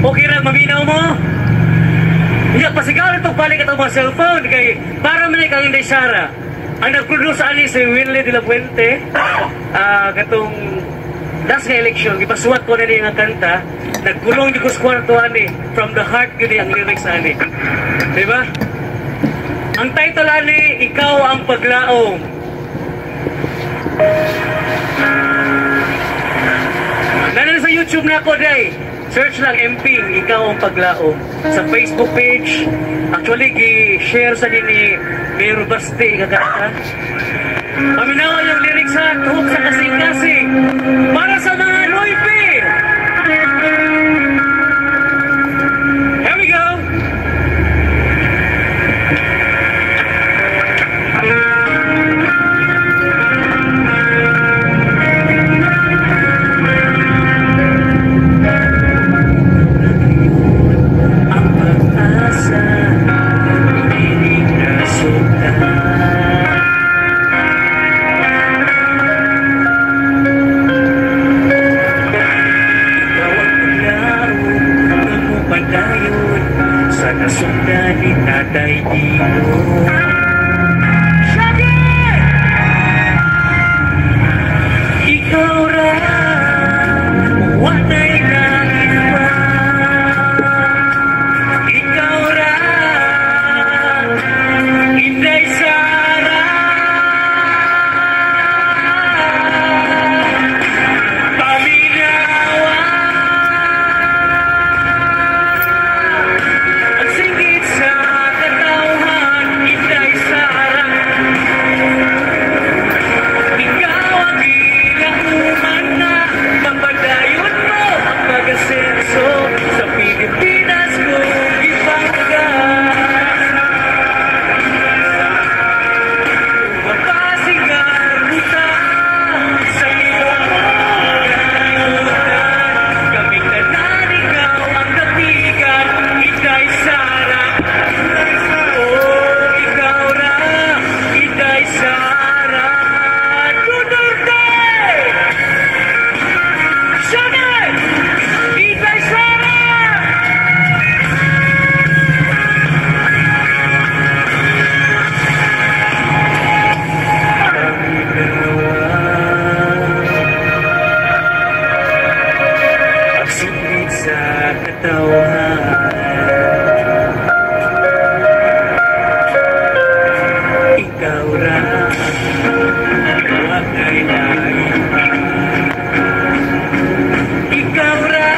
Okay ra, maminaw mo? Iya, pasigaw na itong balik at mga cellphone kay para man kang Inday Sara. Ang nag-produce ani si Willie de la Puente, katong last nga election, ipasuwat ko na niya nga kanta, nagkulong di ko sa kwarto ani, from the heart yun ang lyrics ani. Diba? Ang title ani, Ikaw ang Paglaong. Nanan sa YouTube na ako, day. Search lang MP, Ikaw ang Paglaong. Sa Facebook page, actually, gi-share sa ni Mayor Basti, kagata. Paminawan yung lyrics sa hook sa kasing-kasing. Para sa mga Noipi! Here we go! Nasundali Tatay Dino. Ikaw ra, wanay na iba. Ikaw ra, Inday Sara. Paminawa. Sa Pilipinas kung ibangga mapasigar kita sa iyong kayutan. Kaming tanan ikaw ang kapigan, Inday Sara. Oh, ikaw ra, Inday Sara. Duterte! Shanay! Inday Sara! Ang singit sa katauhan, ikaw ra, wag ay lain. Ikaw ra,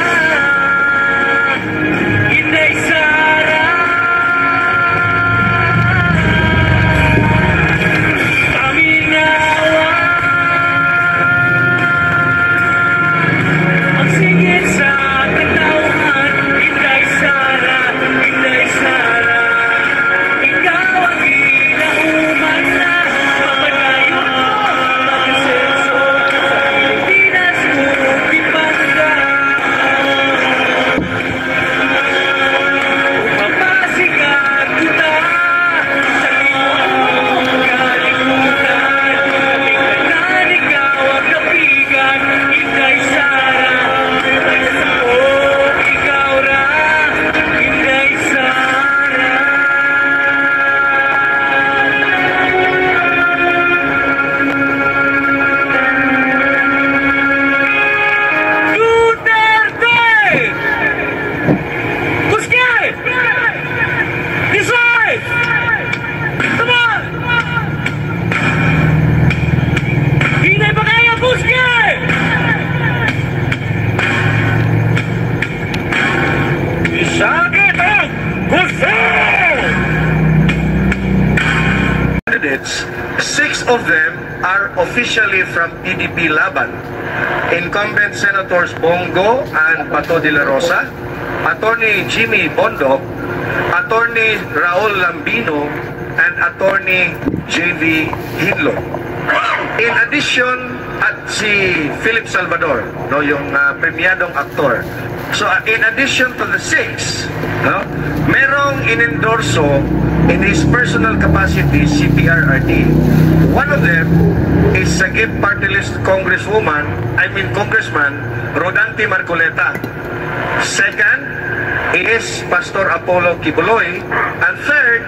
Sakit ang gusto! Candidates, 6 of them are officially from PDP Laban. Incumbent Senators Bongo and Bato de la Rosa, Attorney Jimmy Bondoc, Attorney Raul Lambino, and Attorney J.V. Hinlo. In addition, at si Philip Salvador, no, yung premiadong aktor. So in addition to the 6, no, merong inendorso in his personal capacity si PRRD. One of them is Sagip Party List Congressman Rodante Marcoleta. Second is Pastor Apollo Kibuloy. And third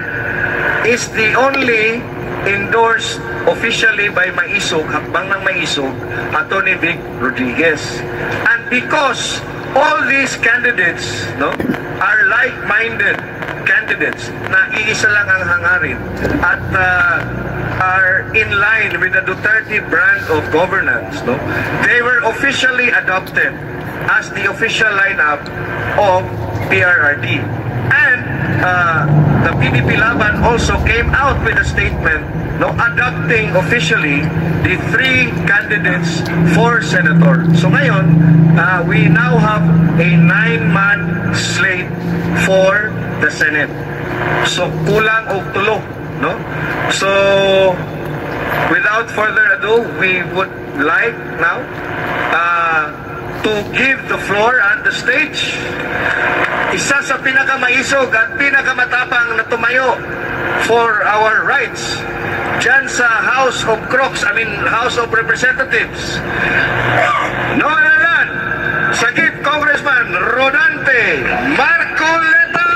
is the only endorsed officially by Maisog, Hakbang ng Maisog, Atty. Vic Rodriguez. And because all these candidates, no, are like-minded candidates na iisa lang ang hangarin at are in line with the Duterte brand of governance, no, they were officially adopted as the official lineup of PRRD. And the PDP Laban also came out with a statement, no, adopting officially the 3 candidates for senator. So ngayon, we now have a 9-man slate for the Senate. So kulang og tulo, no? So without further ado, we would like now to give the floor and the stage isa sa pinakamaisog at pinakamatapang na tumayo for our rights dyan sa House of Representatives. No other than Sagip Congressman Rodante Marcoleta.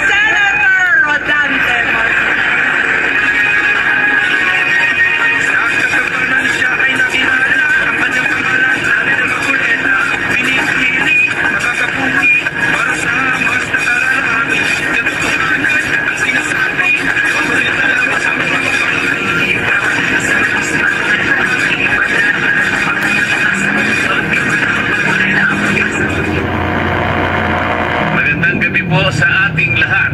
Senator Rodante Marcoleta. Sa katapanan siya ay nakilala ang kanyang pangalan na Marcoleta. Pinipili, nakakapugi para sa mas nakararami. Katotohanan ang sinasabi. Marcoleta lang sa mga Magandang gabi po sa ating lahat.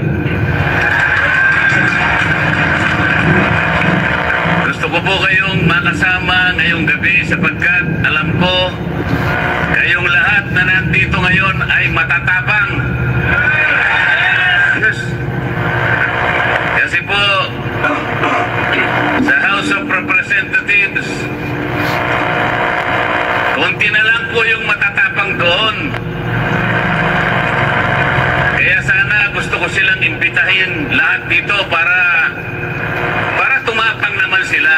Gusto ko po kayong makasama ngayong gabi sapagkat alam ko kayong lahat na nandito ngayon ay matatapang. Yes. Kasi po sa House of Representatives, konti na lang po yung matatapang doon. Kaya sana gusto ko silang imbitahin lahat dito para tumapang naman sila.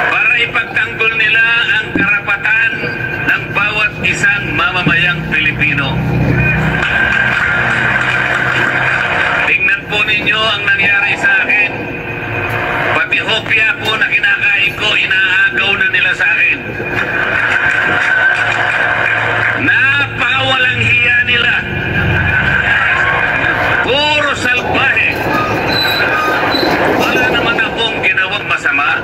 Para ipagtanggol nila ang karapatan ng bawat isang mamamayang Pilipino. Tingnan po ninyo ang nangyari sa akin. Pati hopya po na kinakain ko, inaagaw na nila sa akin. Napakawalang hiya nila. Puro salbahe. Wala naman akong ginawang masama.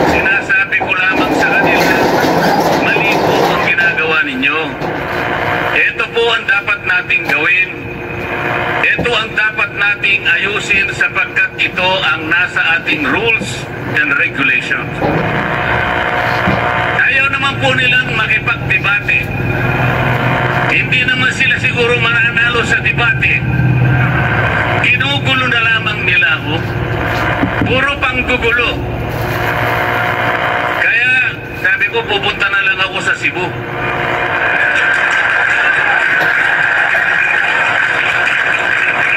Sinasabi ko lamang sa kanila, mali po ang ginagawa ninyo. Ito po ang dapat nating gawin. Ito ang dapat nating ayusin sapagkat ito ang nasa ating rules and regulations. Ayaw naman po nilang makipagdebate. Hindi naman sila siguro mananalo sa debate. Ginugulo na lamang nila ako. Puro panggugulo. Kaya sabi ko pupunta na lang ako sa Cebu.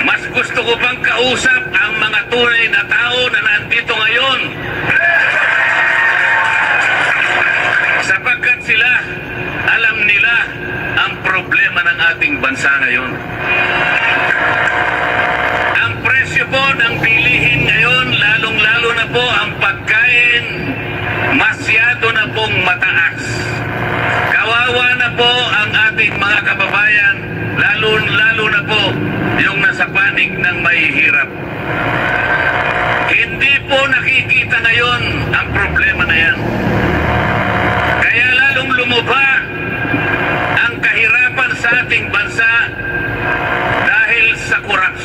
Mas gusto ko pang kausap ang mga tunay na tao na nandito ngayon. Sapagkat sila, alam nila ang problema ng ating bansa ngayon. Ang presyo po ng bilihin ngayon, lalong-lalo na po ang pagkain, masyado na pong mataas. Kawawa na po ang ating mga kababayan, lalo na po yung nasa panig ng mahihirap. Hindi po nakikita ngayon ang problema na yan. Kaya lalong lumubha ang kahirapan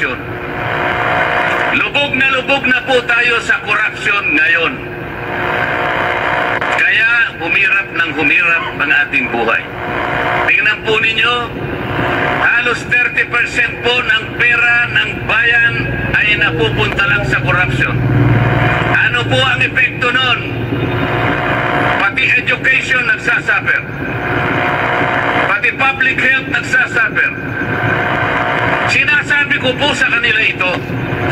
korupsyon. Lubog na po tayo sa korupsyon ngayon. Kaya humirap ang ating buhay. Tingnan po ninyo, halos 30% po ng pera ng bayan ay napupunta lang sa korupsyon. Ano po ang epekto nun? Pati education nagsasuffer. Pati public health nagsasuffer. Sinasabi ko po sa kanila ito,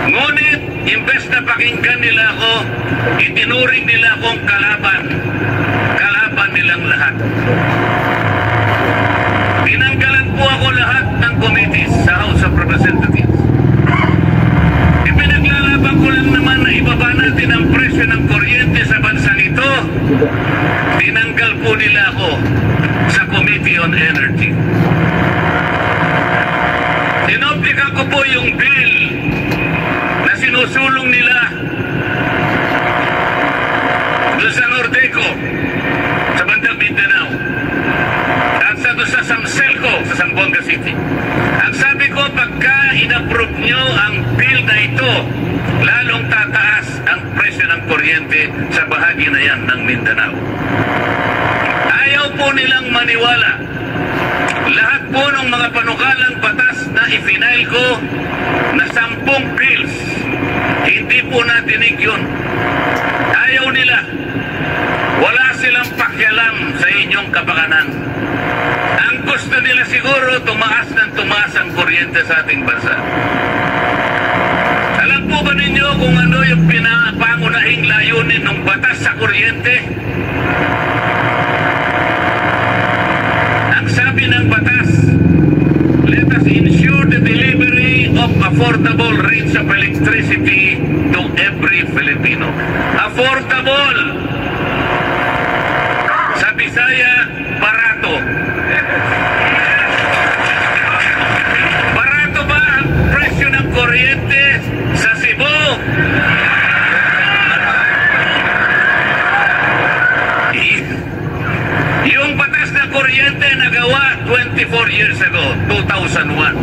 ngunit imbes na pakinggan nila ako, itinuring nila akong kalaban nilang lahat. Tinanggalan po ako lahat ng committees sa House of Representatives. Ipinaglalaban ko lang naman na ibaba natin ang presyo ng kuryente sa bansang ito. Tinanggal po nila ako sa Committee on Energy. Sinoptikan ko po yung bill na sinusulong nila doon sa Nordeco, sa bandang Mindanao, at sa Samselco, sa Zamboanga City. Ang sabi ko, pagka in-approve nyo ang bill na ito, lalong tataas ang presyo ng kuryente sa bahagi na yan ng Mindanao. Ayaw po nilang maniwala. Lahat po ng mga panukalang batas na ifinail ko na 10 bills, hindi po natinig yun. Ayaw nila. Wala silang pakialam sa inyong kapakanan. Ang gusto nila siguro, tumaas ang kuryente sa ating bansa. Alam po ba ninyo kung ano yung pinapangunahing layunin ng batas sa kuryente? Ang sabi ng batas, let us ensure the delivery of affordable rates of electricity to every Filipino. Affordable! Sa Bisaya, barato. Barato ba ang presyo ng kuryente sa Cebu? Yung batas na kuryente nagawa 24 years ago, 2001.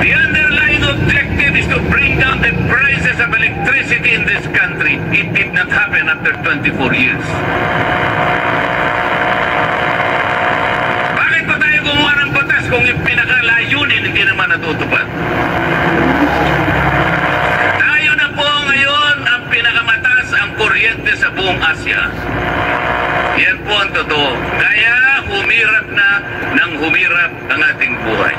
The underlying objective is to bring down the prices of electricity in this country. It did not happen after 24 years. Bakit pa tayo gumawa ng batas kung yung pinakalayunin hindi naman natutupad? Tayo na po ngayon ang pinakamataas ang kuryente sa buong Asia. Yan po ang totoo. Kaya humirap na ng humirap ang ating buhay.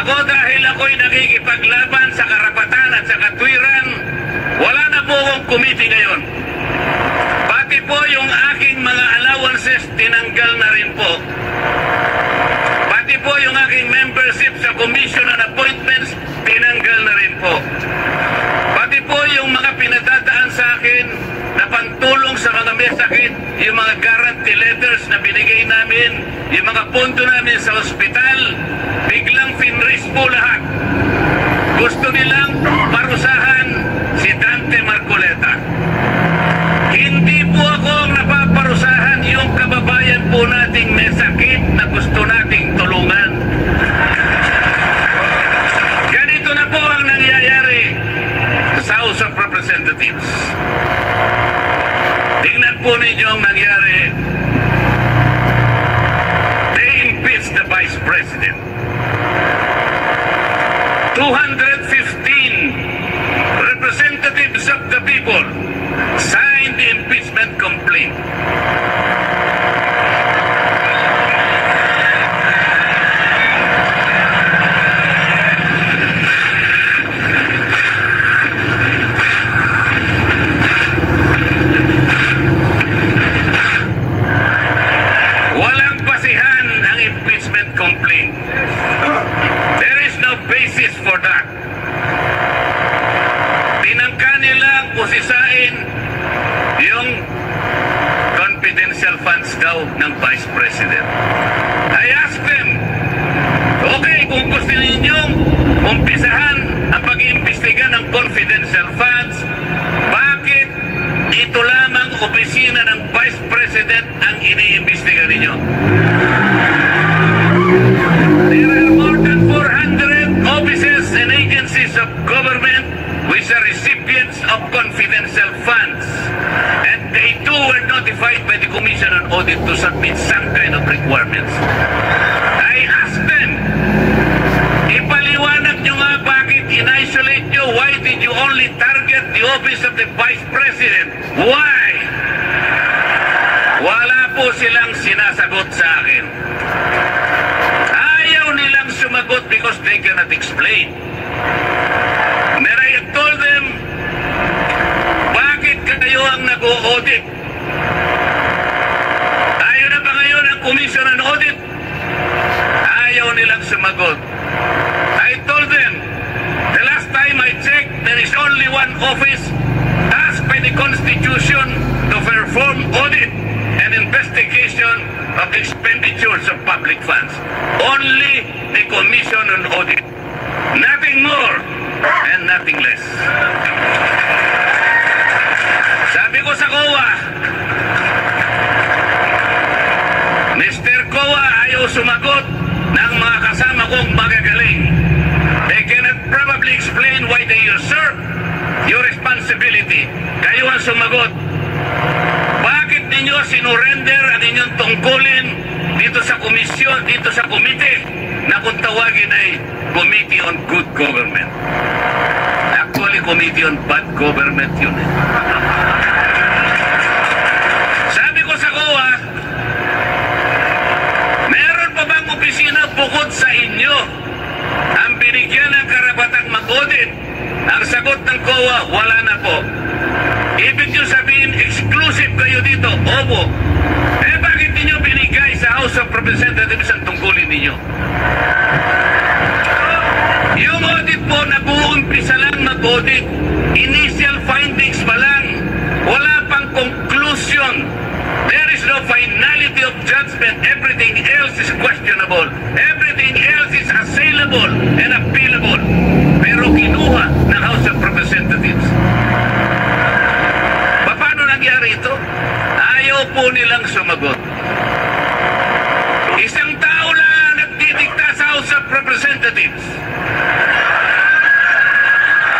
Ako dahil ako'y nakikipaglaban sa karapatan at sa katwiran, wala na po akong committee ngayon. Pati po yung aking mga allowances tinanggal na rin po. Pati po yung aking membership sa commission on appointments tinanggal na rin po. Pati po yung mga pinadadaan sa akin na pantulong sa mga may sakit, yung mga guarantee letters na binigay namin, yung mga pondo namin sa ospital, biglang finraise po lahat. Gusto nilang parusahan si Dante Marcoleta. Hindi po ako ang napaparusahan, yung kababayan po nating may sakit na gusto nating tulungan. Ganito na po ang nangyayari sa House of Representatives. Tingnan po ninyo ang nangyari. They impeached the Vice President. 215 representatives of the people signed the impeachment complaint. Walang basihan ang impeachment complaint. There is no basis for that. Tinangka nilang pusisain yung confidential funds daw ng Vice President. I asked them, okay, kung gusto ninyong umpisahan ang pag-iimbestiga ng confidential funds, bakit ito lamang opisina ng Vice President ang iniimbestiga ninyo? There are more than 400 officers notified by the Commission on Audit to submit some kind of requirements. I asked them, ipaliwanag nyo nga bakit in-isolate nyo. Why did you only target the office of the Vice President? Why? Wala po silang sinasagot sa akin. Ayaw nilang sumagot because they cannot explain. And I have told them, bakit kayo ang nag-o-audit? Ayaw na ba ngayon ang Commission on Audit? Ayaw nilang sumagot. I told them, the last time I checked, there is only one office asked by the Constitution to perform audit and investigation of expenditures of public funds. Only the Commission on Audit. Nothing more and nothing less. Sabi ko sa COA, Mr. COA, ayaw sumagot ng mga kasama kong magagaling. They cannot probably explain why they usurp your responsibility. Kayo ang sumagot. Bakit ninyo sinurrender ang inyong tungkulin dito sa komisyon, dito sa komite na kung tawagin ay Committee on Good Government? Actually, Committee on Bad Government yun eh. Sabi ko sa COA, meron pa bang opisina bukod sa inyo ang binigyan ng karapatang mag-audit? Ang sagot ng COA, wala na po. Ibig nyo sabihin, exclusive kayo dito? Opo. Eh bakit ninyo binigay sa House of Representatives ang tungkulin ninyo? Yung audit po, nag-uumpisa lang mag-audit. Initial findings pa lang. Wala pang conclusion. There is no finality of judgment. Everything else is questionable. Everything else is assailable and appealable. Pero kinuha ng House of Representatives. Paano nangyari ito? Ayaw po nilang sumagot. Isang tao lang nagdidikta sa House of Representatives.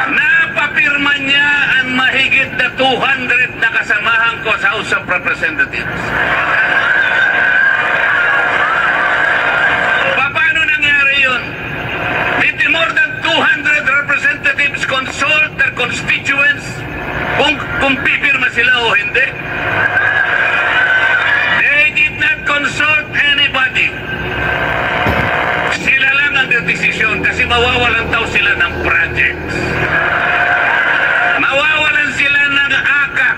Napapirma niya ang mahigit na 200 na kasamahan ko sa House of Representatives. Paano nangyari yun? Did more than 200 representatives consult their constituents kung pipirma sila o hindi? They did not consult anybody. Sila lang ang desisyon kasi mawawalan daw sila ng projects. Mawawalan sila ng akap.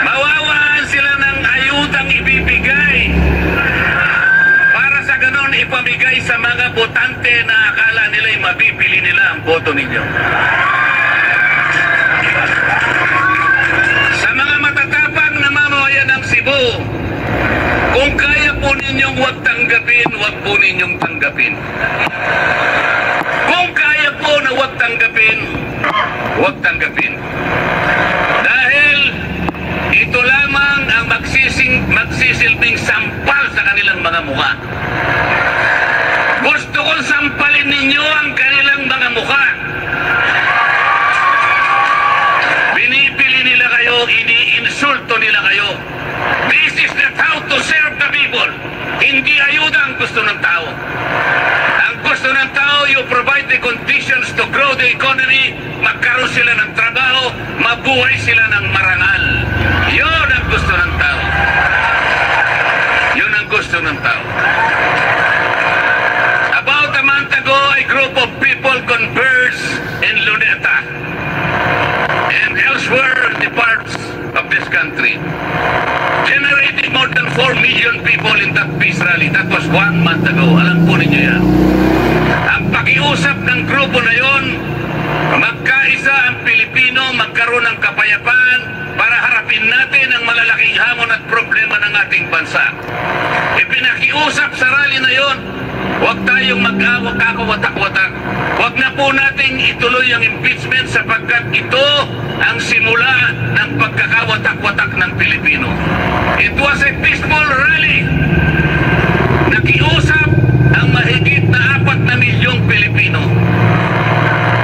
Mawawalan sila ng ayudang ibibigay para sa ganon ipamigay sa mga botante na akala nila'y mabibili nila ang boto ninyo. Sa mga matatapang na mamamayan ng Cebu, kung kaya po ninyong huwag tanggapin, huwag po ninyong tanggapin. Kung kaya po na huwag tanggapin, huwag tanggapin. Dahil ito lamang ang magsisilbing sampal sa kanilang mga mukha. Gusto kong sampalin ninyo ang kanilang mga mukha. Binipili nila kayo, iniinsulto nila kayo. This is not how to serve the people. Hindi ayuda ang gusto ng tao. Ang gusto ng tao, you provide the conditions to grow the economy, magkaroon sila ng trabaho, mabuhay sila ng marangal. Yun ang gusto ng tao. Yun ang gusto ng tao. About a month ago, a group of people converged in Luneta and elsewhere in the parts of this country, generating more than 4 million people in that peace rally. That was 1 month ago. Alam po ninyo yan. Ang pakiusap ng grupo na yon, magkaisa ang Pilipino, magkaroon ng kapayapaan para harapin natin ang malalaking hamon at problema ng ating bansa. Ipinakiusap sa rally na yon, huwag tayong mag-awak-watak-watak. Huwag na po nating ituloy ang impeachment sapagkat ito ang simula ng pagkakawatak-watak ng Pilipino. It was a peaceful rally. Nakiusap ang mahigit na 4 na milyong Pilipino.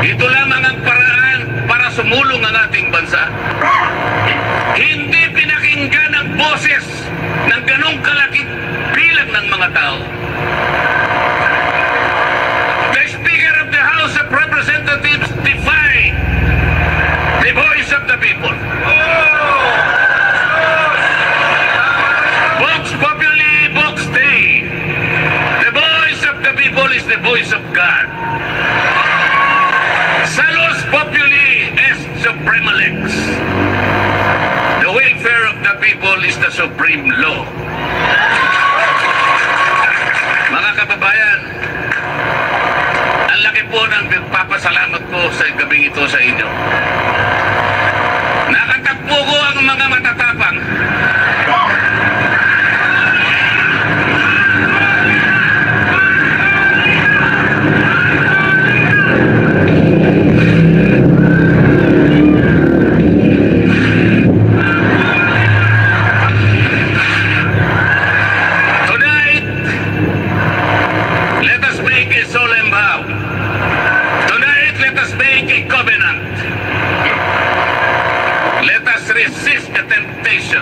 Ito lamang ang paraan para sumulong ang ating bansa. Hindi pinakinggan ang ganong kalaki bilang ng mga tao. The Speaker of the House of Representatives defied the voice of the people. Vox Populi, Vox Dei. The voice of the people is the voice of God. Salus Populi est suprema lex. The welfare of the people is the supreme law. Mga kababayan, ang laki po ng papasalamat ko sa gabing ito sa inyo. Nakatakbo ko ang mga matatapang. Resist the temptation.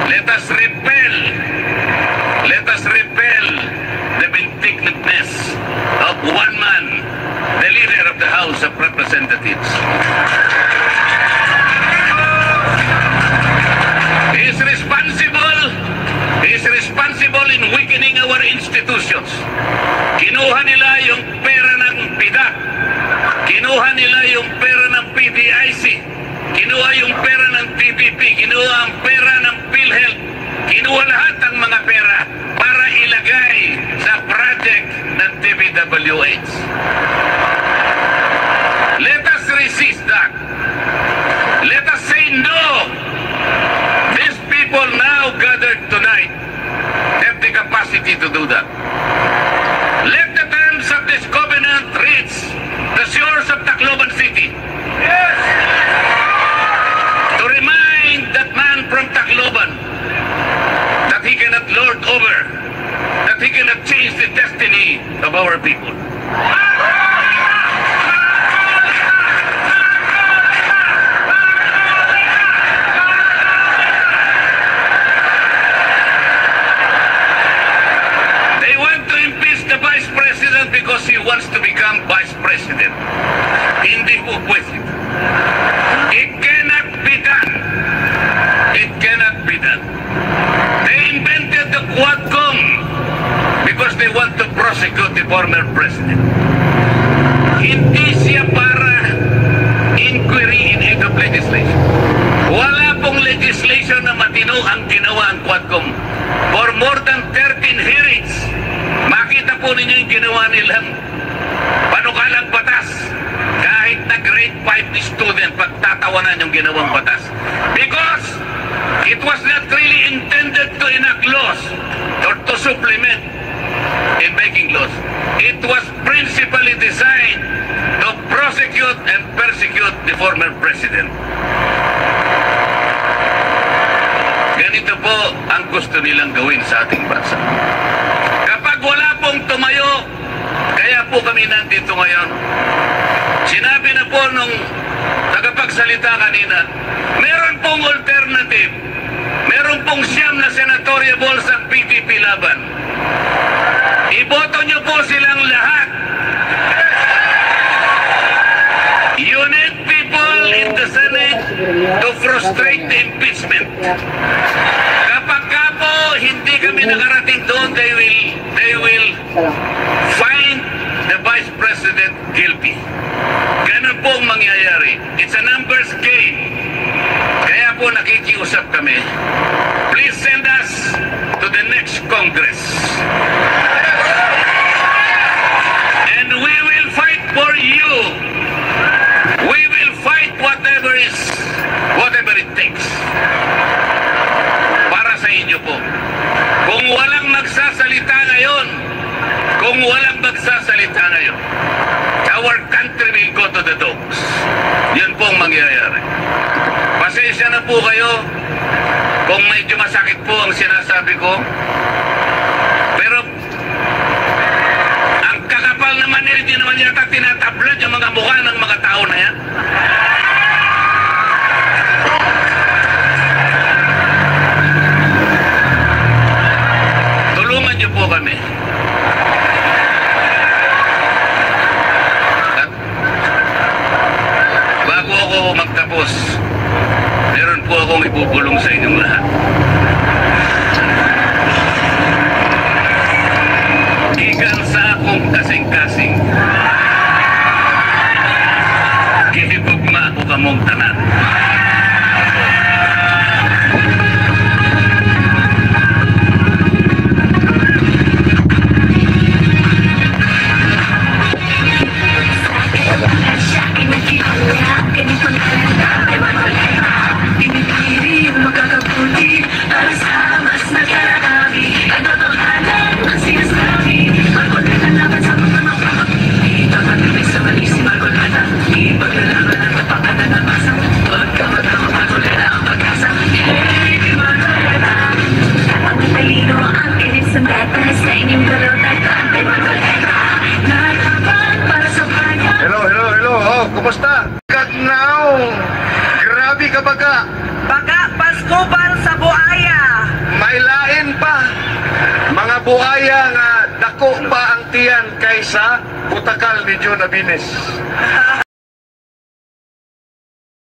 Let us repel the vindictiveness of one man, the leader of the House of Representatives. He is responsible in weakening our institutions. Kinuha nila yung pera ng PIDAC. Kinuha nila yung pera ng PDIC. Kinuha yung pera ng TPP, kinuha ang pera ng PhilHealth, kinuha lahat ang mga pera para ilagay sa project ng DPWH. Let us resist that. Let us say no. These people now gathered tonight have the capacity to do that. Let the terms of this covenant reach the shores of Tacloban City. Yes! Remind that man from Tacloban that he cannot lord over, that he cannot change the destiny of our people. They want to impeach the Vice President because he wants to become Vice President. Hindi po pwede. It cannot be done. It cannot be done. They invented the Quadcom because they want to prosecute the former president. Hindi siya para inquiry in aid of legislation. Wala pong legislation na matino ang ginawa ang Quadcom. For more than 13 hearings, makita po ninyo yung ginawa nilang panukalang batas. Kahit na grade 5 student, pagtatawanan yung ginawang batas. Because it was not really intended to enact laws or to supplement in making laws. It was principally designed to prosecute and persecute the former president. Ganito po ang gusto nilang gawin sa ating bansa. Kapag wala pong tumayo, kaya po kami nandito ngayon. Sinabi na po nung tagapagsalita kanina, meron pong alternative. Meron pong siyam na senatorial sa PDP laban. Iboto niyo po silang lahat. You need people in the Senate to frustrate the impeachment. Kapag ka po hindi kami nakarating doon, they will find the Vice President guilty. Ganun po ang mangyayari. It's a numbers game. Kaya po nakikiusap kami. Please send us to the next Congress. And we will fight for you. We will fight whatever it takes. Para sa inyo po. Kung walang magsasalita ngayon, our country will go to the dogs. Yun po ang mangyayari. Pasensya na po kayo kung medyo masakit po ang sinasabi ko. Pero ang kakapal naman hindi naman yata tinatablad yung mga mukha ng mga tao na yan. kasing-kasing. Gihigugma ako kamong tanan. Hello. Oh, kumusta? Kagnaw. Grabe ka baga. Baka Pasko para sa buaya. May lain pa. Mga buhaya nga dako pa ang tiyan kaysa butakal ni John Abines.